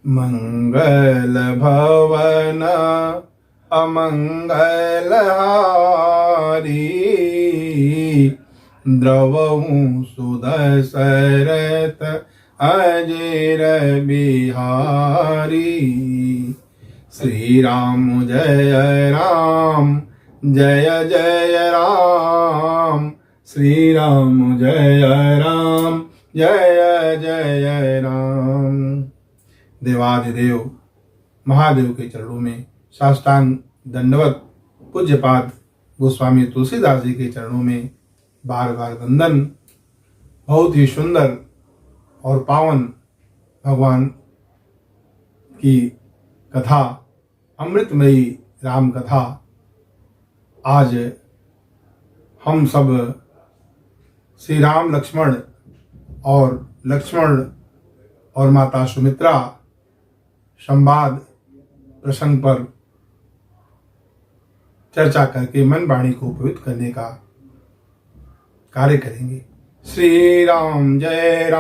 मंगल भवन अमंगल हारी, द्रवहु सुदशरथ अजेर बिहारी। श्री राम जय राम जय जय राम, श्री राम जय राम जय जय राम। देवाधिदेव महादेव के चरणों में साष्टांग दंडवत पूज्यपाद गोस्वामी तुलसीदास जी के चरणों में बार बार वंदन। बहुत ही सुंदर और पावन भगवान की कथा, अमृतमयी राम कथा आज हम सब श्री राम लक्ष्मण और माता सुमित्रा संवाद प्रसंग पर चर्चा करके मन वाणी को पवित्र करने का कार्य करेंगे। श्री राम जय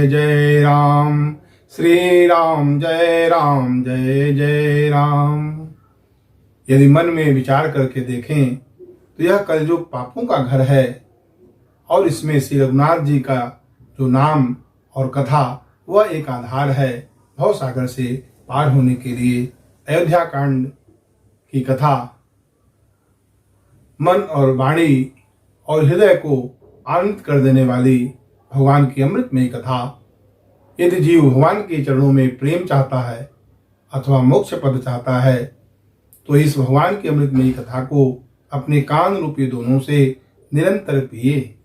जय राम, श्री राम जय जय राम। यदि मन में विचार करके देखें तो यह कलयुग पापों का घर है और इसमें श्री रघुनाथ जी का जो नाम और कथा वह एक आधार है भव सागर से पार होने के लिए। अयोध्या कांड की कथा मन और वाणी और हृदय को आनंदित कर देने वाली भगवान की अमृतमयी कथा। यदि जीव भगवान के चरणों में प्रेम चाहता है अथवा मोक्ष पद चाहता है तो इस भगवान की अमृतमयी कथा को अपने कान रूपी दोनों से निरंतर पिए।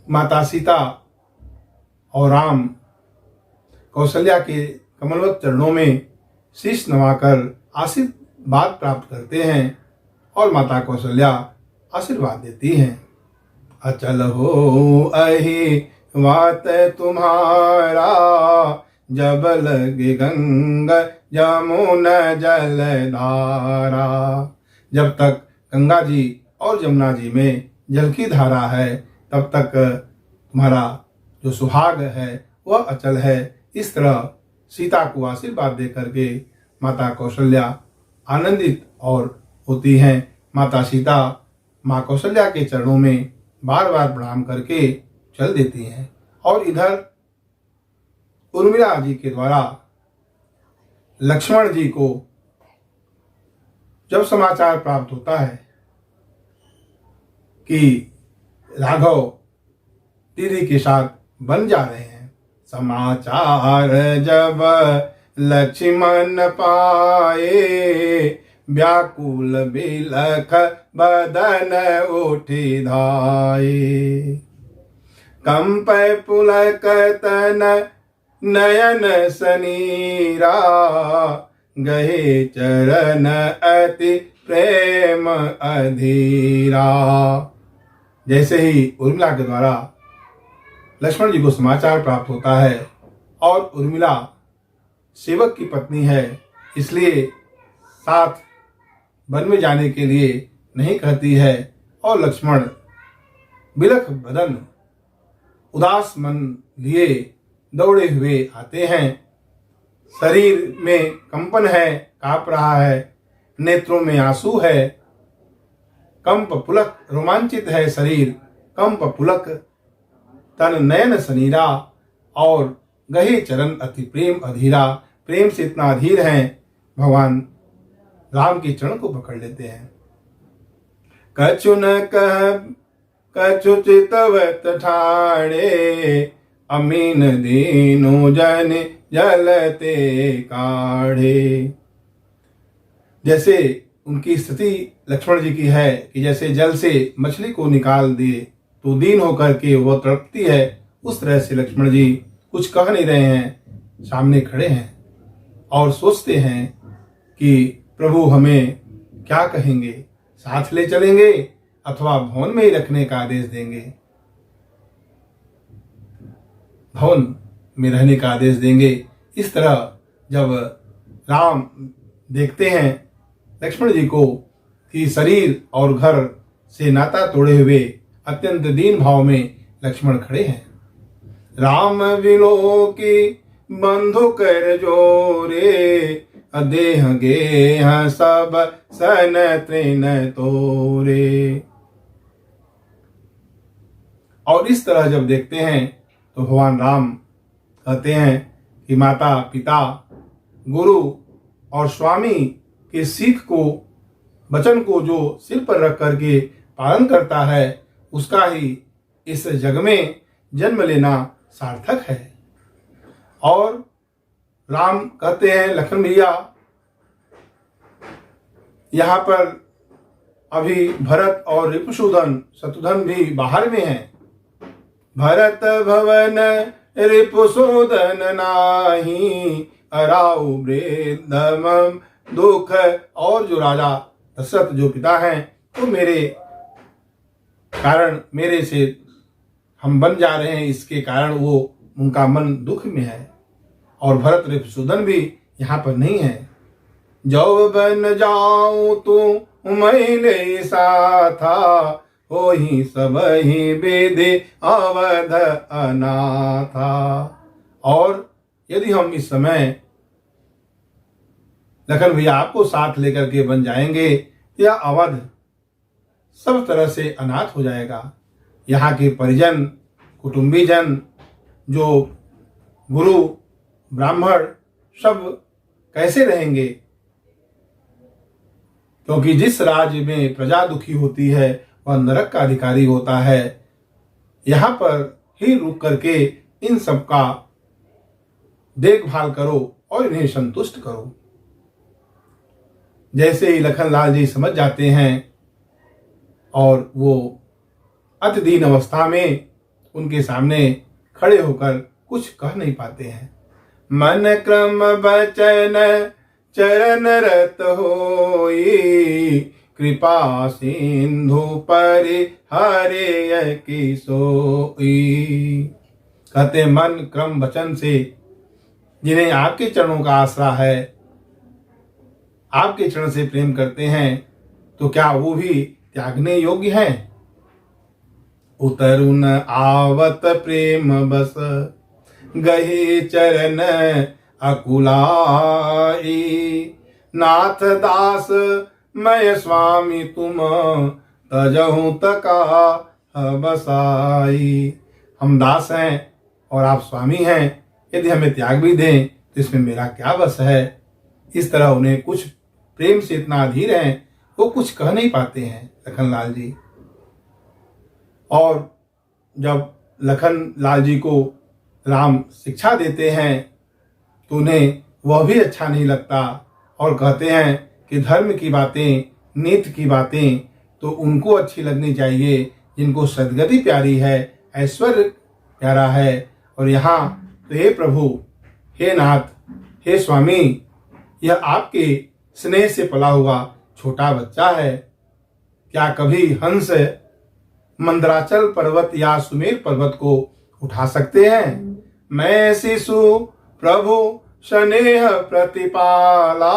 माता सीता और राम कौशल्या के कमलवत चरणों में शीश नवाकर आशीर्वाद प्राप्त करते हैं और माता कौशल्या आशीर्वाद देती हैं। अचल हो अहि वात तुम्हारा, जब लगे गंगा जमुना जलधारा। जब तक गंगा जी और जमुना जी में जल की धारा है तब तक तुम्हारा जो सुहाग है वह अचल है। इस तरह सीता को आशीर्वाद दे करके माता कौशल्या आनंदित और होती हैं। माता सीता माँ कौशल्या के चरणों में बार बार प्रणाम करके चल देती हैं और इधर उर्मिला जी के द्वारा लक्ष्मण जी को जब समाचार प्राप्त होता है कि राघव दीदी के साथ बन जा रहे हैं, समाचार जब लक्ष्मण पाए, व्याकुल बिलख बदन उठी धाये। कंपै पुलक तन नयन सनीरा, गहे चरण अति प्रेम अधीरा। जैसे ही उर्मिला के द्वारा लक्ष्मण जी को समाचार प्राप्त होता है और उर्मिला सेवक की पत्नी है इसलिए साथ वन में जाने के लिए नहीं कहती है और लक्ष्मण बिलख बदन उदास मन लिए दौड़े हुए आते हैं। शरीर में कंपन है, कांप रहा है, नेत्रों में आंसू है, कंप पुलक रोमांचित है शरीर, कंप पुलक तन नयन सनीरा और गहे चरण अति प्रेम अधीरा। प्रेम से इतना अधीर हैं भगवान राम के चरण को पकड़ लेते हैं। कछु न कह कछु चितवत ठाणे, अमीन दीनु जन जलते काढ़े। जैसे उनकी स्थिति लक्ष्मण जी की है कि जैसे जल से मछली को निकाल दिए तो दीन होकर के वो तड़पती है, उस तरह से लक्ष्मण जी कुछ कह नहीं रहे हैं, सामने खड़े हैं और सोचते हैं कि प्रभु हमें क्या कहेंगे, साथ ले चलेंगे अथवा भवन में ही रखने का आदेश देंगे, भवन में रहने का आदेश देंगे। इस तरह जब राम देखते हैं लक्ष्मण जी को कि शरीर और घर से नाता तोड़े हुए अत्यंत दीन भाव में लक्ष्मण खड़े हैं, राम विलो की बंधु कर जोरे, देह गेह सब सन तृण तोरे। और इस तरह जब देखते हैं तो भगवान राम कहते हैं कि माता पिता गुरु और स्वामी के सीख को, वचन को जो सिर पर रख करके पालन करता है, उसका ही इस जग में जन्म लेना सार्थक है। और राम कहते हैं लखन भैया, यहाँ पर अभी भरत और रिपुसूदन शत्रुघ्न भी बाहर में हैं। भरत भवन रिपुसूदन नाही, अराउ वृद्धम दुख। और जो राजा दशरथ जो पिता हैं, तो मेरे कारण, मेरे से हम बन जा रहे हैं, इसके कारण वो उनका मन दुख में है। और भरत रिपुसूदन भी यहाँ पर नहीं है। जो बन जाऊं तो मैले साथा, हो ही सब ही वेदे अवध अनाथा। और यदि हम इस समय लखन भैया आपको साथ लेकर के बन जाएंगे, या अवध सब तरह से अनाथ हो जाएगा। यहाँ के परिजन, कुटुंबीजन, जो गुरु ब्राह्मण, सब कैसे रहेंगे? क्योंकि जिस राज्य में प्रजा दुखी होती है, वह नरक का अधिकारी होता है। यहाँ पर ही रुक करके इन सब का देखभाल करो और इन्हें संतुष्ट करो। जैसे ही लखनलाल जी समझ जाते हैं और वो अति दीन अवस्था में उनके सामने खड़े होकर कुछ कह नहीं पाते हैं। मन क्रम बचन चरण रत होई, कृपा सिंधु परि हरे की सोई। कहते मन क्रम वचन से जिन्हें आपके चरणों का आसरा है, आपके चरण से प्रेम करते हैं, तो क्या वो भी त्यागने योग्य हैं? उतरुन आवत प्रेम बस, गहे चरण अकुलाई। नाथ दास मैं स्वामी तुम, तजहूं तका बसाई। हम दास हैं और आप स्वामी हैं, यदि हमें त्याग भी दें तो इसमें मेरा क्या बस है? इस तरह उन्हें कुछ प्रेम से इतना अधीर हैं, वो कुछ कह नहीं पाते हैं लखनलाल जी। और जब लखनलाल जी को राम शिक्षा देते हैं तो उन्हें वह भी अच्छा नहीं लगता, और कहते हैं कि धर्म की बातें, नीति की बातें तो उनको अच्छी लगनी चाहिए जिनको सद्गति प्यारी है, ऐश्वर्य प्यारा है। और यहाँ तो हे प्रभु, हे नाथ, हे स्वामी, यह आपके स्नेह से पला हुआ छोटा बच्चा है। क्या कभी हंस मंदराचल पर्वत या सुमेर पर्वत को उठा सकते हैं? मैं शिशु प्रभु स्नेह प्रतिपाला,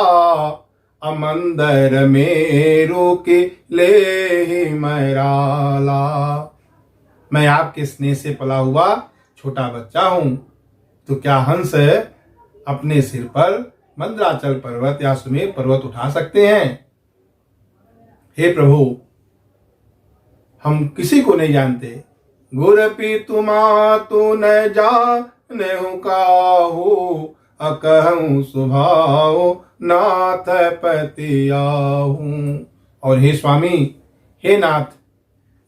अमंदर मेरु के ले ही मैराला। मैं आपके स्नेह से पला हुआ छोटा बच्चा हूं, तो क्या हंस अपने सिर पर मंदराचल पर्वत या सुमेर पर्वत उठा सकते हैं? हे प्रभु, हम किसी को नहीं जानते। गुर पीतुमा तू न जानहु काहू, अकहूँ सुभाव नाथ पति आहूं। और हे स्वामी, हे नाथ,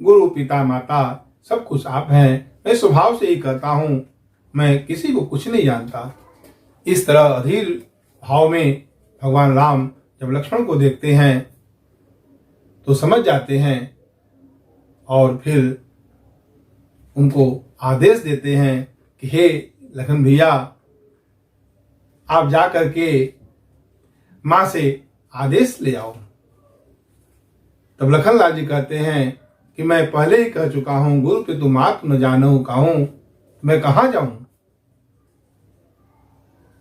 गुरु पिता माता सब कुछ आप हैं, मैं स्वभाव से ही कहता हूं, मैं किसी को कुछ नहीं जानता। इस तरह अधीर भाव में भगवान राम जब लक्ष्मण को देखते हैं तो समझ जाते हैं, और फिर उनको आदेश देते हैं कि हे लखन भैया, आप जा करके मां से आदेश ले आओ। तब लखनलाल जी कहते हैं कि मैं पहले ही कह चुका हूं, गुरु पितु मात न जानहु कहूं, मैं कहां जाऊं?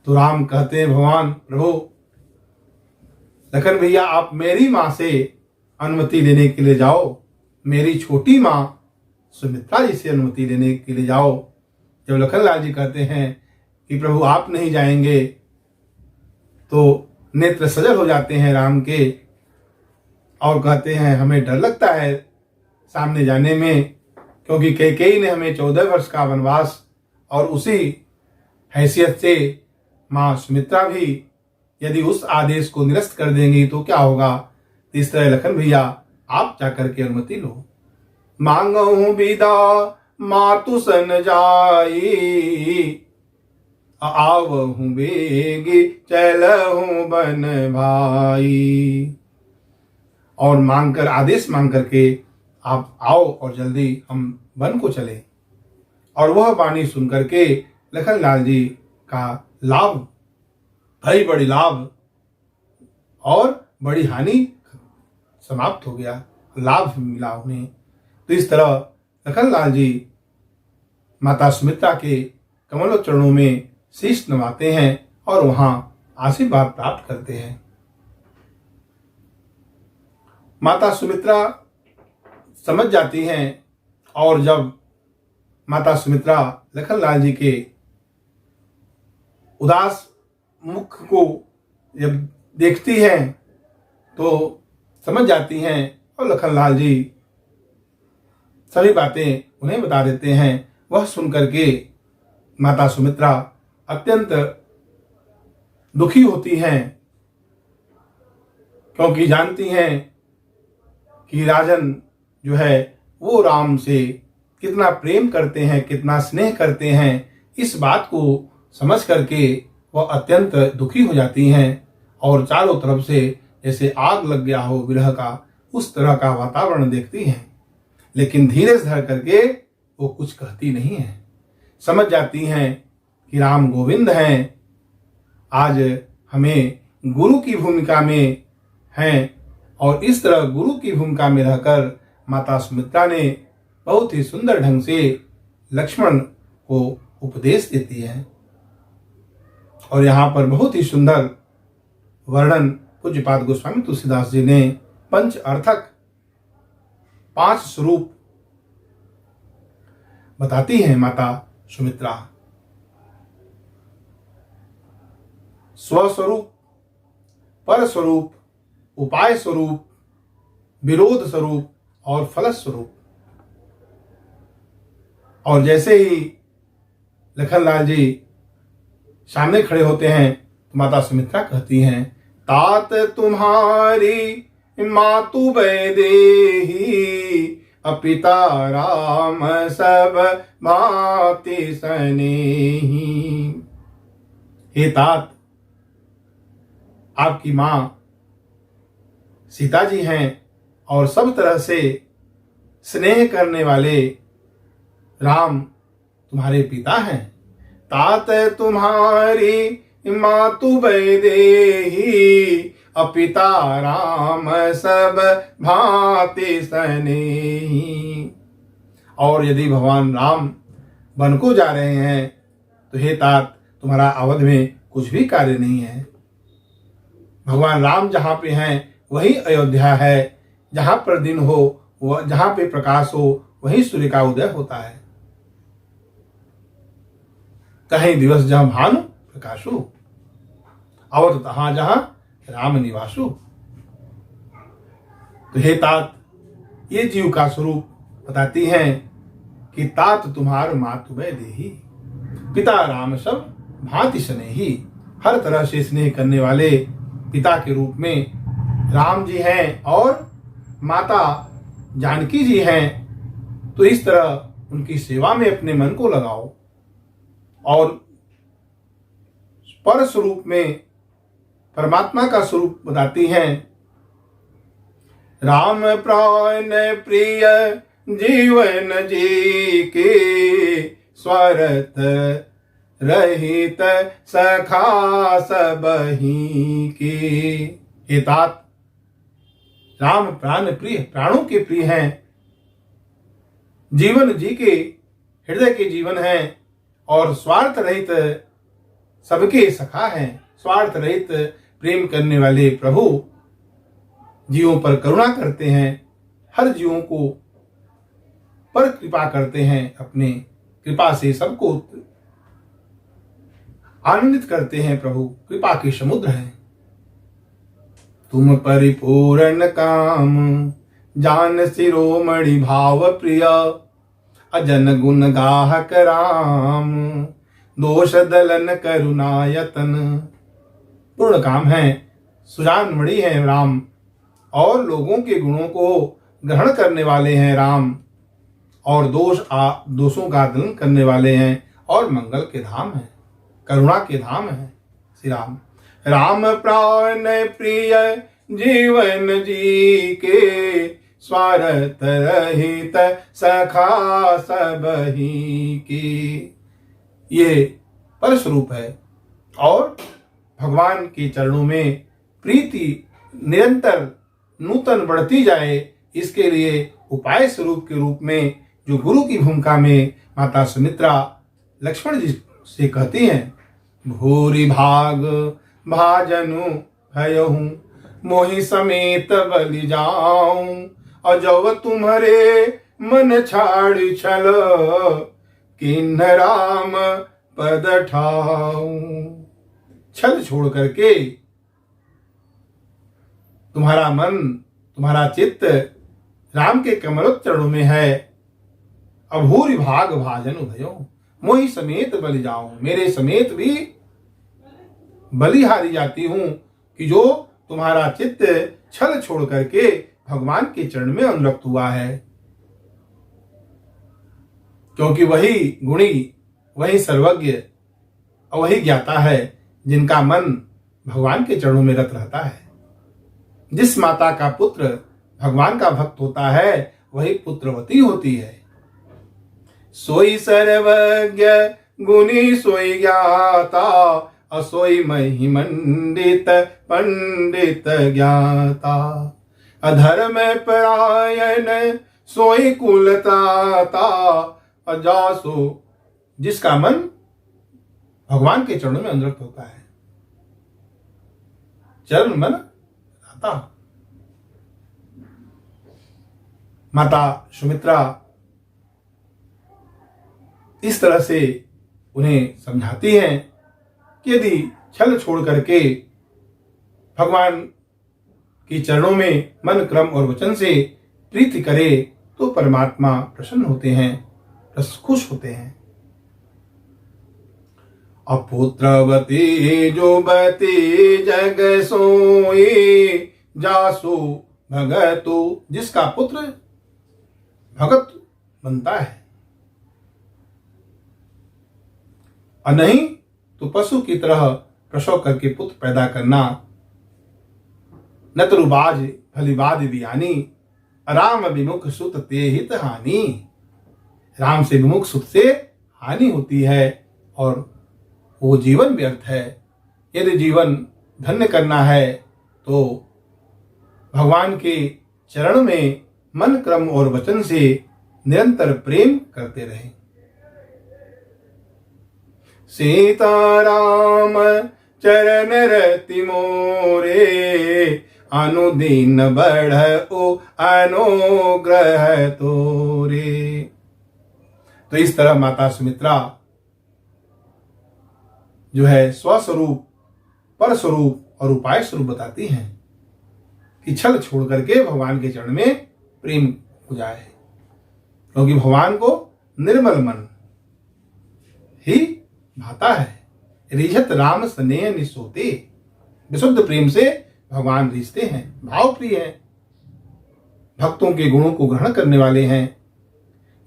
तो राम कहते हैं, भगवान प्रभु लखन भैया, आप मेरी मां से अनुमति लेने के लिए जाओ, मेरी छोटी मां सुमित्रा जी से अनुमति लेने के लिए जाओ। जब लखनलाल जी कहते हैं कि प्रभु आप नहीं जाएंगे, तो नेत्र सजल हो जाते हैं राम के और कहते हैं हमें डर लगता है सामने जाने में, क्योंकि कैकेयी ने हमें 14 वर्ष का वनवास और उसी हैसियत से माँ सुमित्रा भी यदि उस आदेश को निरस्त कर देंगी तो क्या होगा। इस तरह लखन भैया आप जाकर के अनुमति लो। मांगहूं विदा मातु सन जाई, आवहूं बेगी चलहूं बन भाई। और मांगकर आदेश मांग करके आप आओ और जल्दी हम वन को चले। और वह वाणी सुन करके लखनलाल जी का लाभ, भाई बड़ी लाभ और बड़ी हानि समाप्त हो गया, लाभ मिला उन्हें। तो इस तरह लखनलाल जी माता सुमित्रा के कमल चरणों में शीश नवाते हैं और वहां आशीर्वाद प्राप्त करते हैं। माता सुमित्रा समझ जाती हैं और जब माता सुमित्रा लखनलाल जी के उदास मुख को जब देखती हैं तो समझ जाती हैं और लखनलाल जी सभी बातें उन्हें बता देते हैं। वह सुनकर के माता सुमित्रा अत्यंत दुखी होती हैं, क्योंकि जानती हैं कि राजन जो है वो राम से कितना प्रेम करते हैं, कितना स्नेह करते हैं। इस बात को समझ करके वह अत्यंत दुखी हो जाती हैं और चारों तरफ से जैसे आग लग गया हो विरह का, उस तरह का वातावरण देखती हैं। लेकिन धीरे से धर करके वो कुछ कहती नहीं है। समझ जाती हैं कि राम गोविंद हैं, आज हमें गुरु की भूमिका में हैं। और इस तरह गुरु की भूमिका में रहकर माता सुमित्रा ने बहुत ही सुंदर ढंग से लक्ष्मण को उपदेश देती है। और यहाँ पर बहुत ही सुंदर वर्णन पूज्यपाद गोस्वामी तुलसीदास जी ने पंच अर्थक 5 स्वरूप बताती हैं माता सुमित्रा। स्वस्वरूप, पर स्वरूप, उपाय स्वरूप, विरोध स्वरूप और फलस्वरूप। और जैसे ही लखनलाल जी सामने खड़े होते हैं तो माता सुमित्रा कहती हैं, तात तुम्हारी मातु वैदेही, अपिता राम सब भांति सनेही। हे तात, आपकी माँ सीता जी हैं और सब तरह से स्नेह करने वाले राम तुम्हारे पिता हैं। तात तुम्हारी मातु वैदेही, अपिता राम सब भांति सनेही। और यदि भगवान राम वन को जा रहे हैं तो हे तात, तुम्हारा अवध में कुछ भी कार्य नहीं है। भगवान राम जहाँ पे हैं वही अयोध्या है। जहाँ पर दिन हो, वह जहाँ पे प्रकाश हो, वही सूर्य का उदय होता है। कहीं दिवस जहाँ भानु प्रकाशु, अवध तहाँ जहाँ राम निवासु। तो हे तात, ये जीव का स्वरूप बताती हैं कि तात तुम्हार मातु वैदेही, पिता राम सब भांति स्नेही। हर तरह से स्नेह करने वाले पिता के रूप में राम जी हैं और माता जानकी जी हैं। तो इस तरह उनकी सेवा में अपने मन को लगाओ। और पर स्वरूप में परमात्मा का स्वरूप बताती हैं, राम प्राण प्रिय जीवन जी के, स्वरत रहित सखा सबही के। हे तात, राम प्राण प्रिय, प्राणों के प्रिय हैं, जीवन जी के हृदय के जीवन हैं और स्वार्थ रहित सबके सखा हैं। स्वार्थ रहित प्रेम करने वाले प्रभु जीवों पर करुणा करते हैं, हर जीवों को पर कृपा करते हैं अपने कृपा से सबको आनंदित करते हैं। प्रभु कृपा के समुद्र हैं। तुम परिपूर्ण काम जान शिरोमणि भाव प्रिय, अजन गुण गाहक राम दोष दलन करुणायतन। पूर्ण काम है, सुजान मणि है राम, और लोगों के गुणों को ग्रहण करने वाले हैं राम, और दोषों का दलन करने वाले हैं, और मंगल के धाम है, करुणा के धाम है श्री राम। राम प्राण प्रिय जीवन जी के, स्वार्थ रहित सखा सबही की। ये परस्वरूप है, और भगवान के चरणों में प्रीति निरंतर नूतन बढ़ती जाए, इसके लिए उपाय स्वरूप के रूप में जो गुरु की भूमिका में माता सुमित्रा लक्ष्मण जी से कहती हैं, भूरि भाग भाजनु भयहूँ मोहि समेत बलि जाऊं, अजव तुम्हारे मन छाड़ छल किन्न राम पद ठाऊं। छल छोड़ करके तुम्हारा मन, तुम्हारा चित्त राम के कमलोच्चरणों में है। अभूरि भाग भाजनु भयो मोहि समेत बलि जाऊं, मेरे समेत भी बलि हारी जाती हूं कि जो तुम्हारा चित्त छल छोड़ करके भगवान के चरण में अनुरक्त हुआ है। क्योंकि वही गुणी, वही सर्वज्ञ और वही ज्ञाता है जिनका मन भगवान के चरणों में रत रहता है। जिस माता का पुत्र भगवान का भक्त होता है वही पुत्रवती होती है। सोई सर्वज्ञ गुणी सोई ज्ञाता, असोई महिमंडित पंडित ज्ञाता। अधर्म परायण सोई कुलताता, अजासो जिसका मन भगवान के चरणों में अनुरक्त होता है। चरण मन आता। माता सुमित्रा इस तरह से उन्हें समझाती हैं कि यदि छल छोड़ करके भगवान के चरणों में मन क्रम और वचन से प्रीति करे तो परमात्मा प्रसन्न होते हैं, खुश होते हैं। अपुत्रवती जो बती जग सोई, जासु भगतु जिसका पुत्र भगत बनता है, और नहीं तो पशु की तरह प्रसव करके पुत्र पैदा करना। नतरुबाज भलीबाद बियानी, राम विमुख सुत ते हित हानि। राम से विमुख सुत से हानि होती है और वो जीवन व्यर्थ है। यदि जीवन धन्य करना है तो भगवान के चरण में मन क्रम और वचन से निरंतर प्रेम करते रहें। सीताराम चरण रति मोरे, अनुदीन बढ़ ओ अनुग्रह तोरे। तो इस तरह माता सुमित्रा जो है स्वस्वरूप, परस्वरूप और उपाय स्वरूप बताती हैं कि छल छोड़ करके भगवान के चरण में प्रेम हो जाए, क्योंकि भगवान को निर्मल मन ही भाता है। रिझत राम स्नेह निसोते, विशुद्ध प्रेम से भगवान रिझते हैं, भाव प्रिय हैं, भक्तों के गुणों को ग्रहण करने वाले हैं।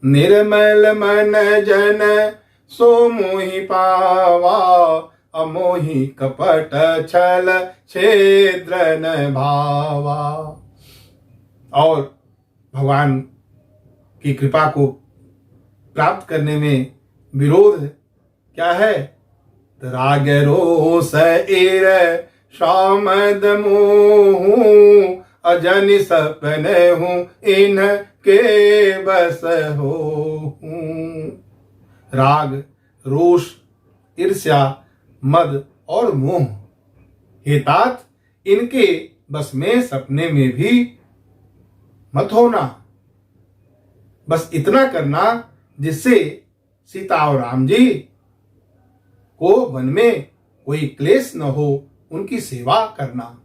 निर्मल मन जन सो मोहि पावा, अमोहि कपट छल छेद्र न भावा। और भगवान की कृपा को प्राप्त करने में विरोध क्या है? राग रोष एर शामद मोहू, अजनि सपने हूँ इनके बस हो। राग, रोष, ईर्ष्या, मद और मोह, हे तात इनके बस में सपने में भी मत होना। बस इतना करना जिससे सीता और राम जी को वन में कोई क्लेश न हो, उनकी सेवा करना,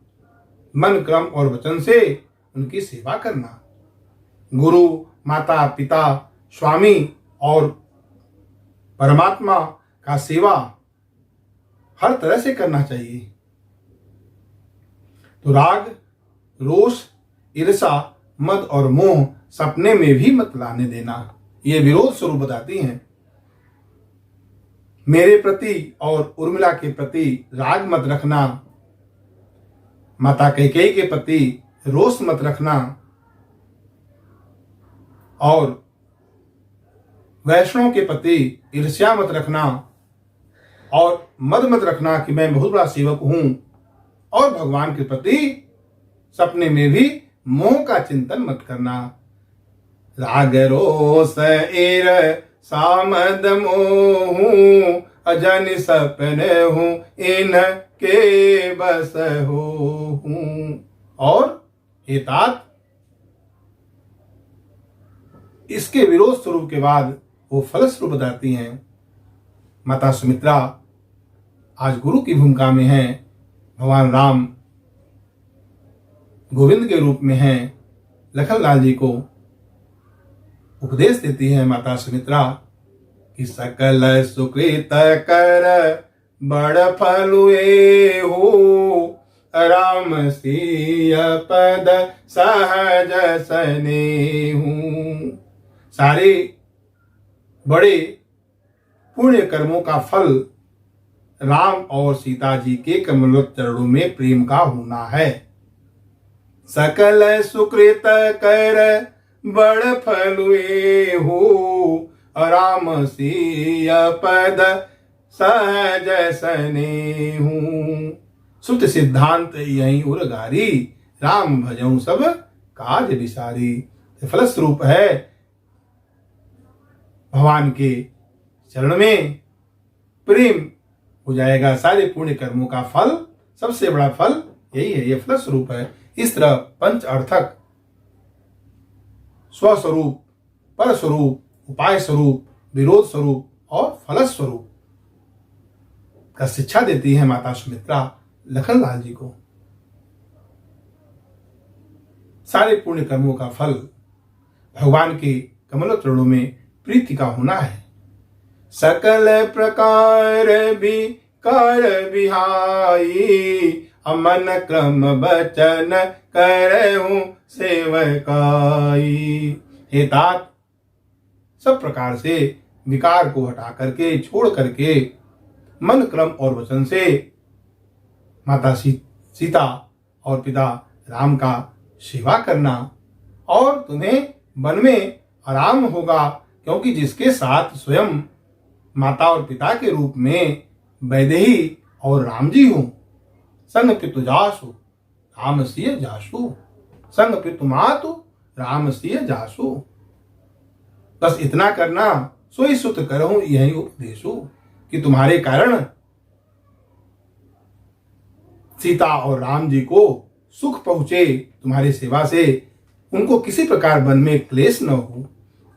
मन क्रम और वचन से उनकी सेवा करना। गुरु, माता, पिता, स्वामी और परमात्मा का सेवा हर तरह से करना चाहिए। तो राग, रोष, ईर्षा, मद और मोह सपने में भी मत लाने देना, ये विरोध स्वरूप बताती हैं। मेरे प्रति और उर्मिला के प्रति राग मत रखना, माता कैकेयी के प्रति रोष मत रखना, और वैष्णव के प्रति ईर्ष्या मत रखना, और मद मत रखना कि मैं बहुत बड़ा सेवक हूं, और भगवान के प्रति सपने में भी मोह का चिंतन मत करना। राग रोष ईर सामद मोहू, अजन सपने हूँ इनके बस हो। और हे तात, इसके विरोध स्वरूप के बाद वो फल स्वरूप बताती हैं। माता सुमित्रा आज गुरु की भूमिका में हैं, भगवान राम गोविंद के रूप में हैं, लखनलाल जी को उपदेश देती है माता सुमित्रा कि सकल सुकृत कर बड़ फलुए हो, राम सिय पद सहज सने हूँ। सारे बड़े पुण्य कर्मों का फल राम और सीता जी के कमलवत चरणों में प्रेम का होना है। सकल सुकृत कर बड़ फलुए हो, राम सिय पद सहज सने हूँ। सुत सिद्धांत यही उरगारी, राम भजऊं सब काज विसारी। फलस्वरूप है भगवान के चरण में प्रेम हो जाएगा। सारे पुण्य कर्मों का फल, सबसे बड़ा फल यही है, ये फलस्वरूप है। इस तरह पंच अर्थक स्वस्वरूप, पर स्वरूप, उपाय स्वरूप, विरोध स्वरूप और फलस्वरूप का शिक्षा देती है माता सुमित्रा लखनलाल जी को। सारे पुण्य कर्मों का फल भगवान के कमल चरणों में प्रीति का होना है। सकल प्रकार भी कर बिहाई, अमन क्रम बचन करहूं सेवकाई। हे तात, सब प्रकार से विकार को हटा करके, छोड़ करके मन क्रम और वचन से माता सीता और पिता राम का सेवा करना, और तुम्हें वन में आराम होगा, क्योंकि जिसके साथ स्वयं माता और पिता के रूप में वैदेही और राम जी हूं। संग पितु जासु राम सिय जासु, संग पितु मातु राम सिय जासु। बस इतना करना, सोई सुत करहूं यही उपदेशु, कि तुम्हारे कारण सीता और राम जी को सुख पहुंचे, तुम्हारी सेवा से उनको किसी प्रकार वन में क्लेश न हो।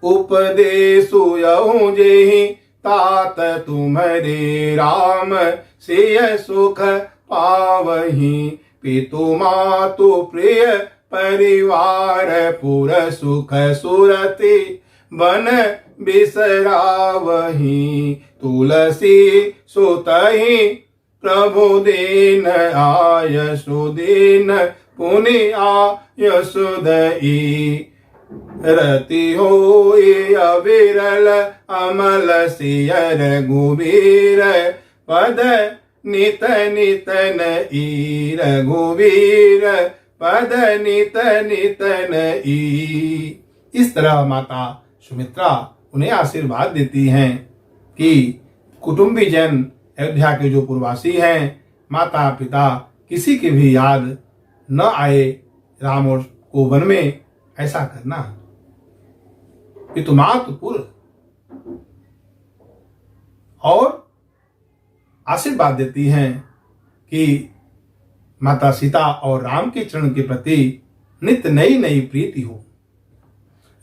उपदेशु यहूं जेहि तात तुम्हारे राम, सिय सुख पावहि पितु मातु प्रिय परिवार, पुर सुख सुरति वन बिसरावहि। तुलसी सुतहि प्रभु दीन आयसु दीन, पुनि आयसु दई। रति होई अविरल अमल सिय रघुवीर, पद नित नित नई। रघुवीर पद नित नित नई। इस तरह माता सुमित्रा उन्हें आशीर्वाद देती हैं कि कुटुंबी जन, अयोध्या के जो पूर्ववासी हैं, माता पिता किसी की भी याद न आए राम और को वन में, ऐसा करना। पितु मातु पुर, और आशीर्वाद देती हैं कि माता सीता और राम के चरण के प्रति नित्य नई नई प्रीति हो।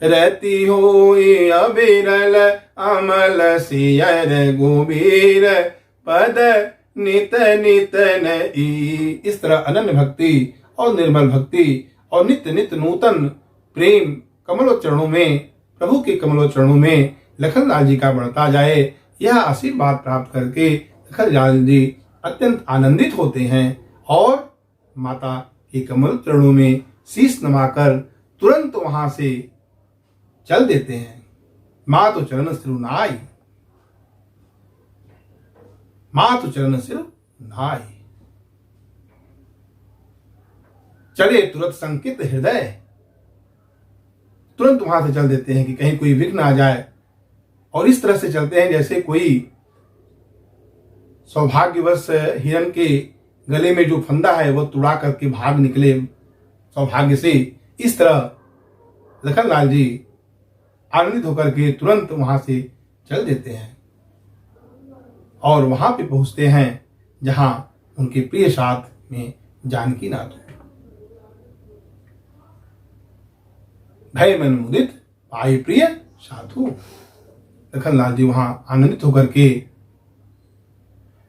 रहती हो अविरल अमल सियर गोबीर पद नित नित नई। इस तरह अनन्य भक्ति और निर्मल भक्ति और नित्य नित्य नूतन प्रेम कमलोचरणों में, प्रभु के कमलोचरणों में लखनलाल जी का बढ़ता जाए। यह आशीर्वाद प्राप्त करके लखनलाल जी अत्यंत आनंदित होते हैं और माता के कमलोचरणों में शीश नवाकर तुरंत वहां से चल देते हैं। माँ तो चरण सिर नाई, माँ तो चरण सिर नाई, चले तुरंत संकित हृदय। तुरंत वहां से चल देते हैं कि कहीं कोई विघ्न आ जाए, और इस तरह से चलते हैं जैसे कोई सौभाग्यवश हिरण के गले में जो फंदा है वो तुड़ा करके भाग निकले सौभाग्य से। इस तरह लखनलाल जी आनंदित होकर के तुरंत वहां से चल देते हैं और वहां पे पहुंचते हैं जहां उनके प्रिय साथ में जानकी नाथ। भय मन मुदित पाई प्रिय साधु। लखनलाल जी वहां आनंदित होकर के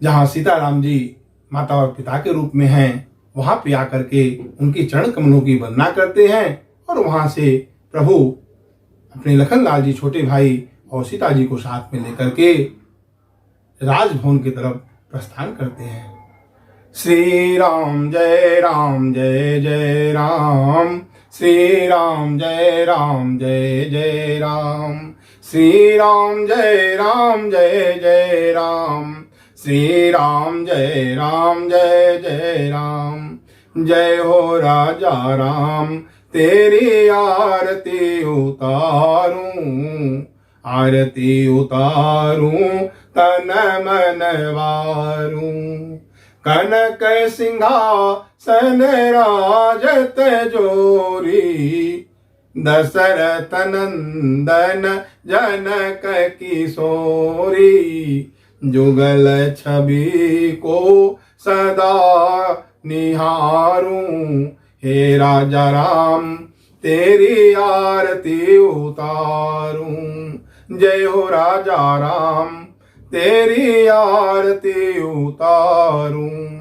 जहां सीताराम जी माता और पिता के रूप में हैं वहां पे आकर के उनके चरण कमलों की वंदना करते हैं और वहां से प्रभु अपने लखनलाल जी छोटे भाई और सीता जी को साथ में लेकर के राजभवन की तरफ प्रस्थान करते हैं। श्री राम जय जय राम, श्री राम जय जय राम, श्री राम जय जय राम, श्री राम जय जय राम। जय हो राजा राम तेरी आरती उतारूं, आरती उतारूं तन मन वारूं। कनक सिंहासन राजत जोरी, दशरथ नंदन जनक किशोरी। जुगल छवि को सदा निहारूं, हे राजा राम तेरी आरती उतारूं। जय हो राजा राम तेरी आरती उतारूं।